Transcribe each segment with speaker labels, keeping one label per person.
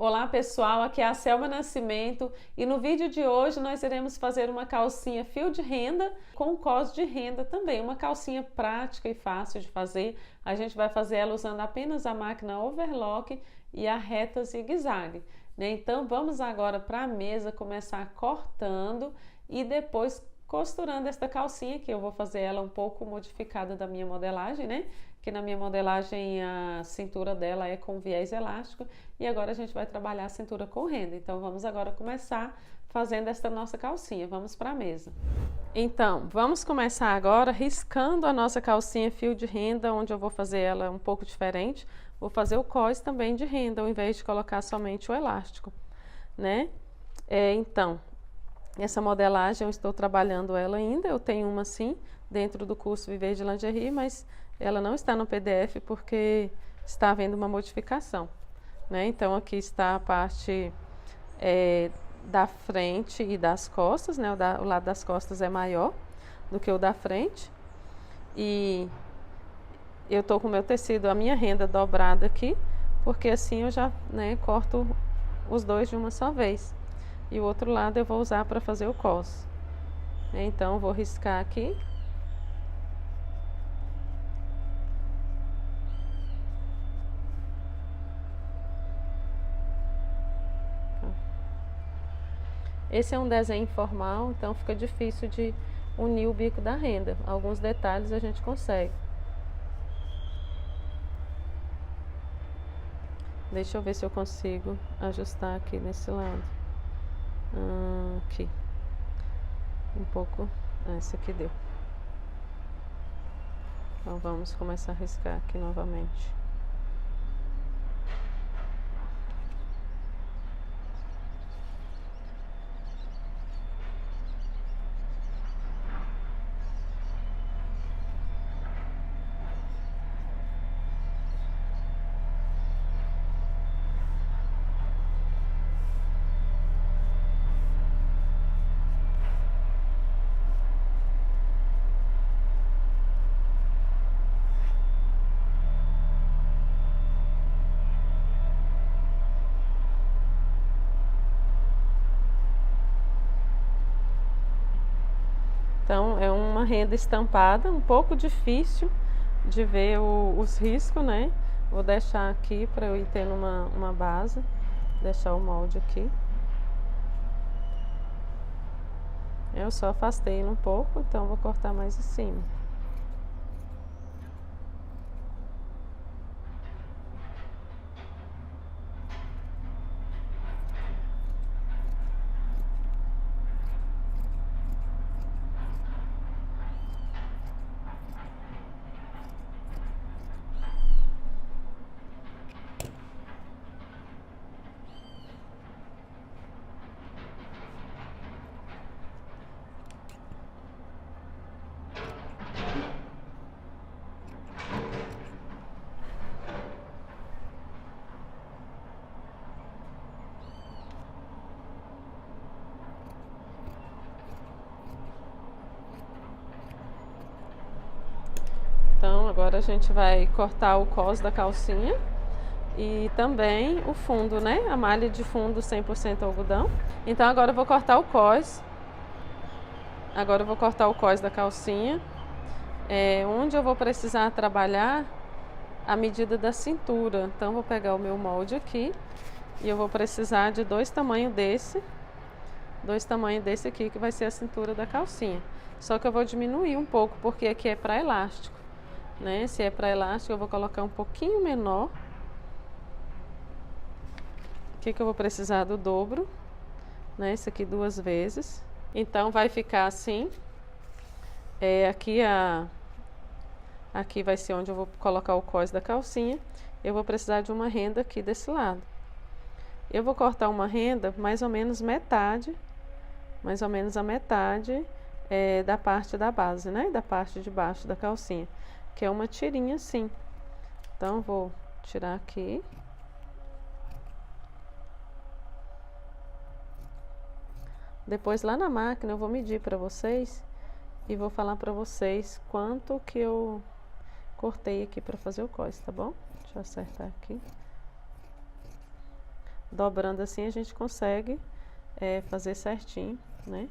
Speaker 1: Olá pessoal, aqui é a Selma Nascimento e no vídeo de hoje nós iremos fazer uma calcinha fio de renda com cós de renda também, uma calcinha prática e fácil de fazer. A gente vai fazer ela usando apenas a máquina overlock e a reta zigue-zague, né? Então vamos agora para a mesa começar cortando e depois costurando esta calcinha, que eu vou fazer ela um pouco modificada da minha modelagem, né? Que na minha modelagem a cintura dela é com viés elástico e agora a gente vai trabalhar a cintura com renda. Então vamos agora começar fazendo esta nossa calcinha. Vamos para a mesa. Então, vamos começar agora riscando a nossa calcinha fio de renda, onde eu vou fazer ela um pouco diferente. Vou fazer o cós também de renda, ao invés de colocar somente o elástico, né? Então, essa modelagem eu estou trabalhando ela ainda, eu tenho uma assim, dentro do curso Viver de Lingerie, mas ela não está no PDF porque está havendo uma modificação, né? Então aqui está a parte da frente e das costas, né? O lado das costas é maior do que o da frente e eu estou com o meu tecido, a minha renda dobrada aqui, porque assim eu já, né, corto os dois de uma só vez. E o outro lado eu vou usar para fazer o cós. Então, vou riscar aqui. Esse é um desenho informal, então fica difícil de unir o bico da renda. Alguns detalhes a gente consegue. Deixa eu ver se eu consigo ajustar aqui nesse lado. Aqui. Um pouco. Esse aqui deu. Então vamos começar a riscar aqui novamente. Então, é uma renda estampada, um pouco difícil de ver os riscos, né? Vou deixar aqui para eu ir tendo uma base, deixar o molde aqui. Eu só afastei ele um pouco, então vou cortar mais em cima. Então, agora a gente vai cortar o cós da calcinha e também o fundo, né? A malha de fundo 100% algodão. Então, agora eu vou cortar o cós. Agora eu vou cortar o cós da calcinha. Onde eu vou precisar trabalhar a medida da cintura. Então, vou pegar o meu molde aqui e eu vou precisar de dois tamanhos desse aqui, que vai ser a cintura da calcinha. Só que eu vou diminuir um pouco, porque aqui é para elástico, né? Se é para elástico, eu vou colocar um pouquinho menor. Aqui que eu vou precisar do dobro, né? Isso aqui 2 vezes. Então, vai ficar assim. Aqui vai ser onde eu vou colocar o cós da calcinha. Eu vou precisar de uma renda aqui desse lado. Eu vou cortar uma renda mais ou menos a metade da parte da base, né? Da parte de baixo da calcinha, que é uma tirinha assim. Então, vou tirar aqui. Depois, lá na máquina, eu vou medir para vocês e vou falar para vocês quanto que eu cortei aqui para fazer o cós, tá bom? Deixa eu acertar aqui. dobrando assim a gente consegue fazer certinho, né?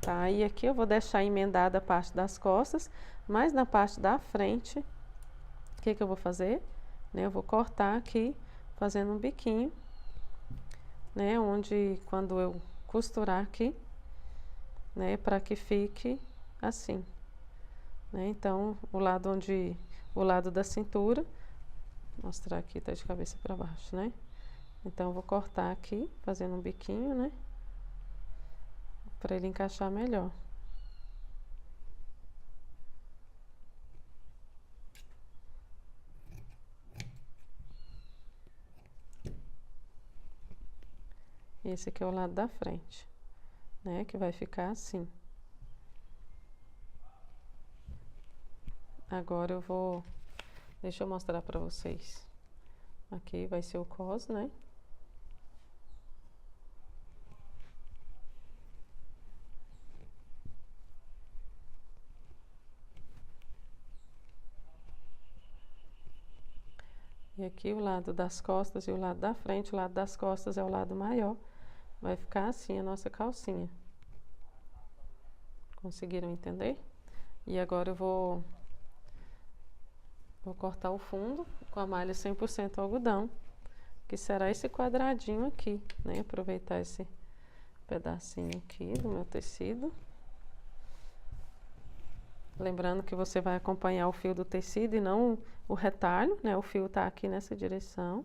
Speaker 1: Tá, e aqui eu vou deixar emendada a parte das costas, mas na parte da frente, o que que eu vou fazer? Né, eu vou cortar aqui, fazendo um biquinho, né, onde quando eu costurar aqui, né, para que fique assim, né? Então, o lado da cintura, vou mostrar aqui, tá de cabeça para baixo, né? Então, eu vou cortar aqui, fazendo um biquinho, né? Para ele encaixar melhor. Esse aqui é o lado da frente, né? Que vai ficar assim. Agora eu vou... Deixa eu mostrar para vocês. Aqui vai ser o cos, né? E aqui o lado das costas e o lado da frente, o lado das costas é o lado maior. Vai ficar assim a nossa calcinha. Conseguiram entender? E agora eu vou cortar o fundo com a malha 100% algodão, que será esse quadradinho aqui, né? Aproveitar esse pedacinho aqui do meu tecido. Lembrando que você vai acompanhar o fio do tecido e não o retalho, né? O fio tá aqui nessa direção.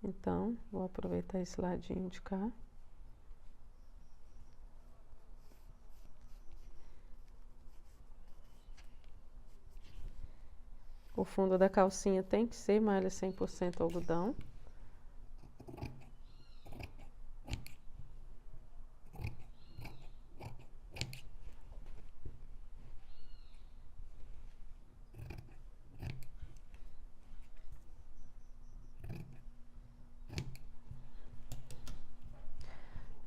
Speaker 1: Então, vou aproveitar esse ladinho de cá. O fundo da calcinha tem que ser malha 100% algodão.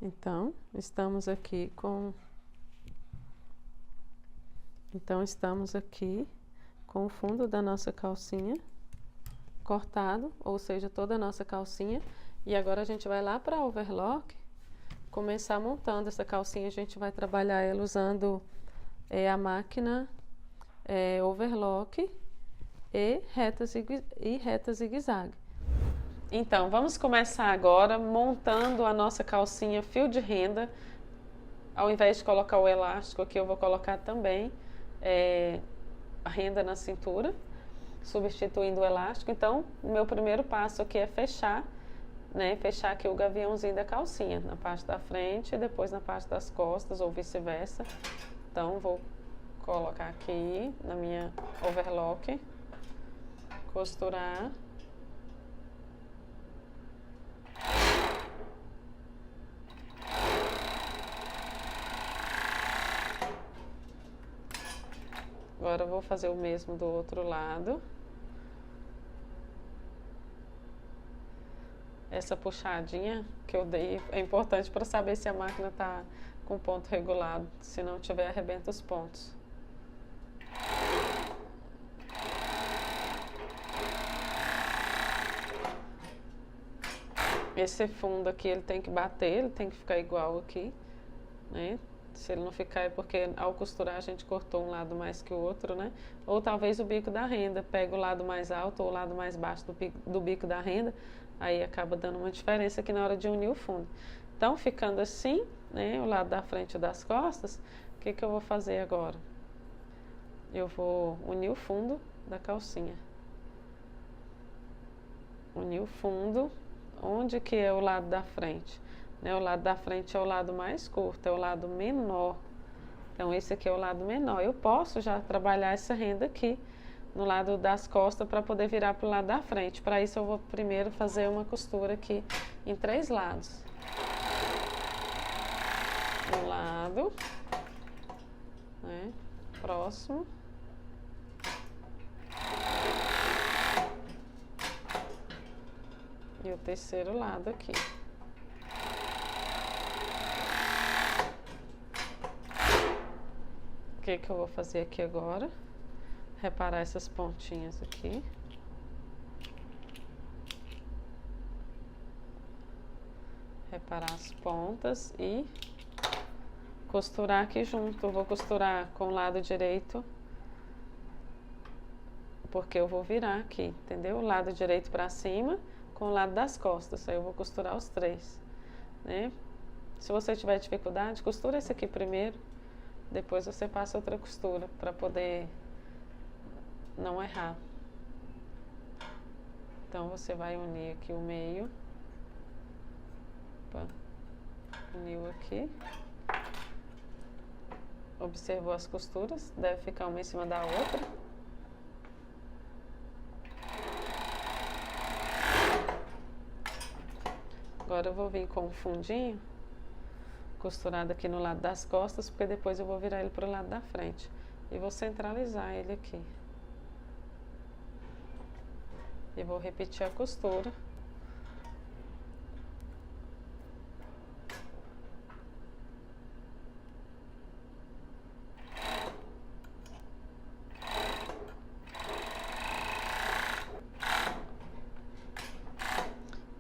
Speaker 1: Então, estamos aqui com o fundo da nossa calcinha cortado, ou seja, toda a nossa calcinha. E agora a gente vai lá para a overlock, começar montando essa calcinha. A gente vai trabalhar ela usando a máquina overlock e reta zigue-zague. Então, vamos começar agora montando a nossa calcinha fio de renda. Ao invés de colocar o elástico aqui, eu vou colocar também a renda na cintura, substituindo o elástico. Então, o meu primeiro passo aqui é fechar, né? Fechar aqui o gaviãozinho da calcinha, na parte da frente e depois na parte das costas, ou vice-versa. Então, vou colocar aqui na minha overlock, costurar. Agora eu vou fazer o mesmo do outro lado. Essa puxadinha que eu dei é importante para saber se a máquina está com ponto regulado. Se não tiver, arrebenta os pontos. Esse fundo aqui ele tem que bater, ele tem que ficar igual aqui, né? Se ele não ficar é porque ao costurar a gente cortou um lado mais que o outro, né? Ou talvez o bico da renda, pega o lado mais alto ou o lado mais baixo do bico da renda, aí acaba dando uma diferença aqui na hora de unir o fundo. Então, ficando assim, né, o lado da frente e das costas, o que que eu vou fazer agora? Eu vou unir o fundo da calcinha. Unir o fundo, onde que é o lado da frente? O lado da frente é o lado mais curto, é o lado menor. Então, esse aqui é o lado menor. Eu posso já trabalhar essa renda aqui no lado das costas para poder virar para o lado da frente. Para isso, eu vou primeiro fazer uma costura aqui em 3 lados. Um lado, né? Próximo. E o terceiro lado aqui. O que que eu vou fazer aqui agora? Reparar essas pontinhas aqui. reparar as pontas e costurar aqui junto. Eu vou costurar com o lado direito, porque eu vou virar aqui, entendeu? O lado direito para cima com o lado das costas. Aí eu vou costurar os três, né? Se você tiver dificuldade, costura esse aqui primeiro, depois você passa outra costura para poder não errar. Então você vai unir aqui o meio. Opa, uniu aqui. Observou as costuras, deve ficar uma em cima da outra. Agora eu vou vir com o fundinho costurado aqui no lado das costas, porque depois eu vou virar ele para o lado da frente. E vou centralizar ele aqui. E vou repetir a costura.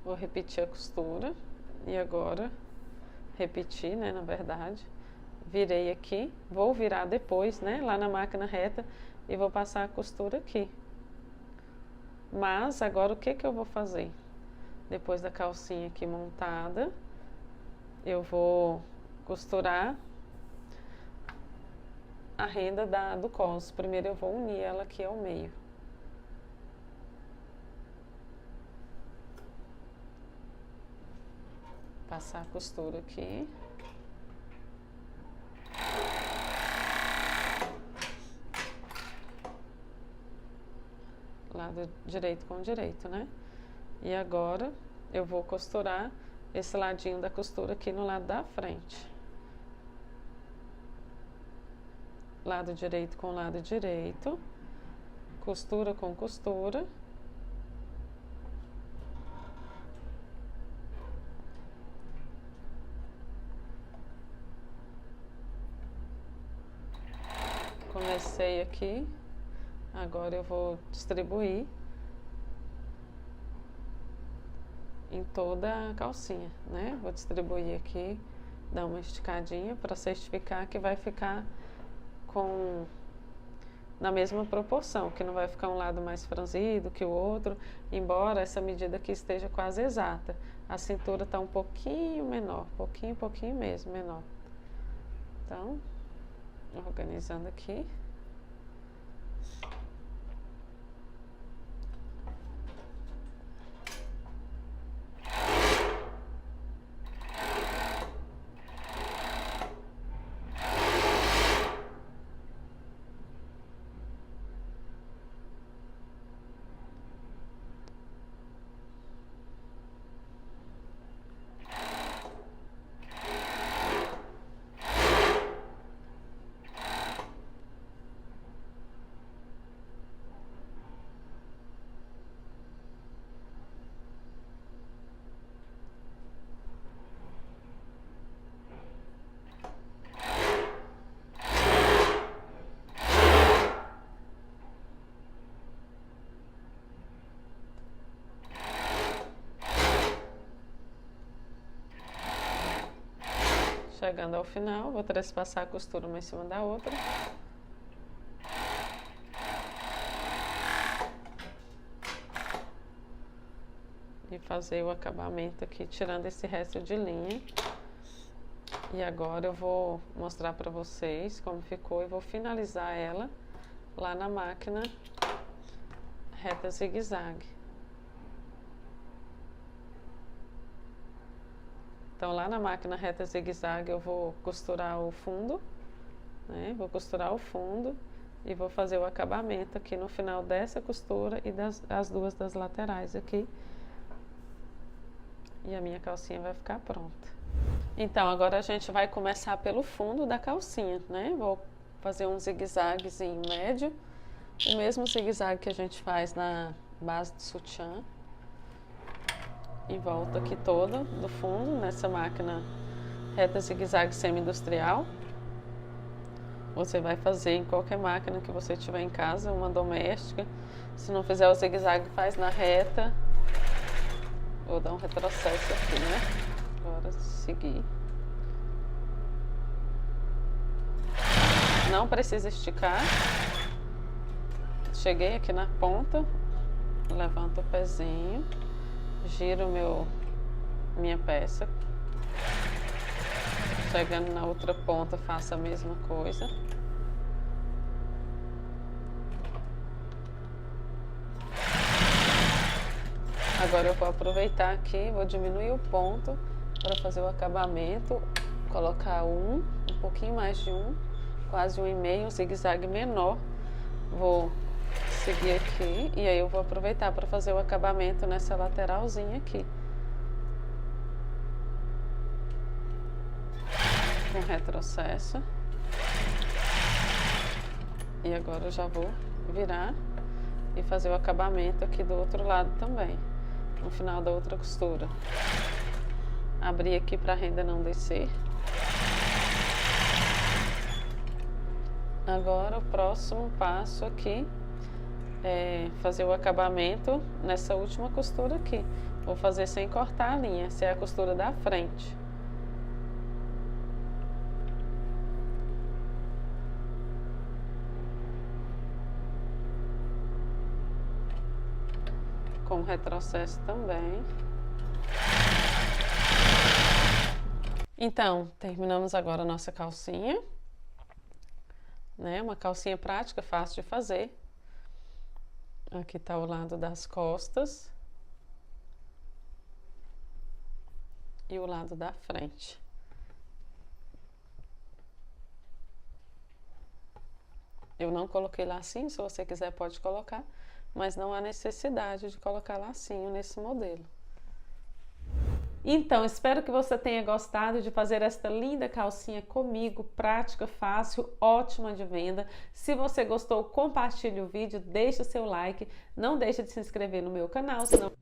Speaker 1: Vou repetir a costura e agora repetir, né, na verdade, virei aqui, vou virar depois, né, lá na máquina reta e vou passar a costura aqui. Mas agora o que que eu vou fazer? Depois da calcinha aqui montada, eu vou costurar a renda do cos. Primeiro eu vou unir ela aqui ao meio. Passar a costura aqui. Lado direito com direito, né? E agora eu vou costurar esse ladinho da costura aqui no lado da frente. Lado direito com lado direito. Costura com costura. Comecei aqui, agora eu vou distribuir em toda a calcinha, né? Vou distribuir aqui, dar uma esticadinha para certificar que vai ficar na mesma proporção, que não vai ficar um lado mais franzido que o outro, embora essa medida aqui esteja quase exata. A cintura está um pouquinho menor, pouquinho mesmo, menor. Então, organizando aqui. Chegando ao final, vou trespassar a costura uma em cima da outra. E fazer o acabamento aqui, tirando esse resto de linha. E agora eu vou mostrar para vocês como ficou e vou finalizar ela lá na máquina reta zigue-zague. Então, lá na máquina reta zigue-zague eu vou costurar o fundo, né? Vou costurar o fundo e vou fazer o acabamento aqui no final dessa costura e as duas das laterais aqui. E a minha calcinha vai ficar pronta. Então, agora a gente vai começar pelo fundo da calcinha, né? Vou fazer um zigue-zaguezinho médio, o mesmo zigue-zague que a gente faz na base do sutiã. Em volta aqui toda do fundo, nessa máquina reta zigue-zague semi-industrial. Você vai fazer em qualquer máquina que você tiver em casa, uma doméstica. Se não fizer o zigue-zague, faz na reta. Vou dar um retrocesso aqui, né? Agora seguir. Não precisa esticar. Cheguei aqui na ponta, levanto o pezinho, giro minha peça. Chegando na outra ponta, faço a mesma coisa. Agora eu vou aproveitar aqui, vou diminuir o ponto para fazer o acabamento, colocar um pouquinho mais de quase 1,5, um zigue-zague menor. Vou seguir aqui e aí eu vou aproveitar para fazer o acabamento nessa lateralzinha aqui. Com retrocesso. E agora eu já vou virar e fazer o acabamento aqui do outro lado também, no final da outra costura. Abrir aqui para a renda não descer. Agora o próximo passo aqui é fazer o acabamento nessa última costura aqui. Vou fazer sem cortar a linha, essa é a costura da frente. Com retrocesso também. Então, terminamos agora a nossa calcinha, né? Uma calcinha prática, fácil de fazer. Aqui tá o lado das costas e o lado da frente. Eu não coloquei lacinho, se você quiser pode colocar, mas não há necessidade de colocar lacinho nesse modelo. Então, espero que você tenha gostado de fazer esta linda calcinha comigo, prática, fácil, ótima de venda. Se você gostou, compartilhe o vídeo, deixe o seu like, não deixe de se inscrever no meu canal, senão